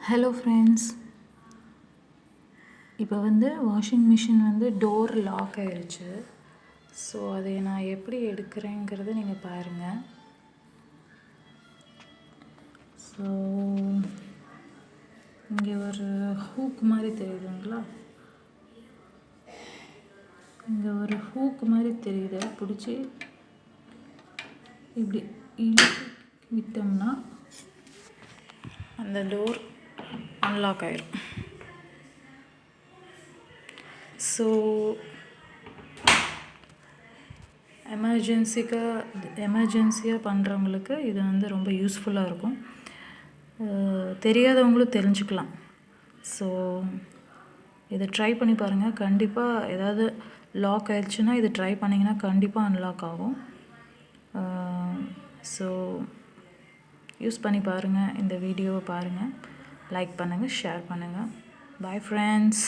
Hello friends, இப்போ washing machine door lock ஆயிடுச்சு. So அதை நான் எப்படி எடுக்கிறேங்கிறத நீங்கள் பாருங்கள். ஸோ இங்கே ஒரு ஹூக் மாதிரி தெரியுதுங்களா? இங்கே ஒரு ஹூக் மாதிரி தெரியுது. பிடிச்சி இப்படி இழுத்து விட்டோம்னா அந்த டோர் அன்லாக் ஆயிடும். ஸோ எமர்ஜென்சியாக பண்ணுறவங்களுக்கு இது ரொம்ப யூஸ்ஃபுல்லாக இருக்கும். தெரியாதவங்களும் தெரிஞ்சுக்கலாம். ஸோ இதை ட்ரை பண்ணி பாருங்கள். கண்டிப்பாக ஏதாவது லாக் ஆயிடுச்சுன்னா இது ட்ரை பண்ணிங்கன்னா கண்டிப்பாக அன்லாக் ஆகும். ஸோ யூஸ் பண்ணி பாருங்கள். இந்த வீடியோவை பாருங்கள், லைக் பண்ணுங்கள், ஷேர் பண்ணுங்கள். Bye friends.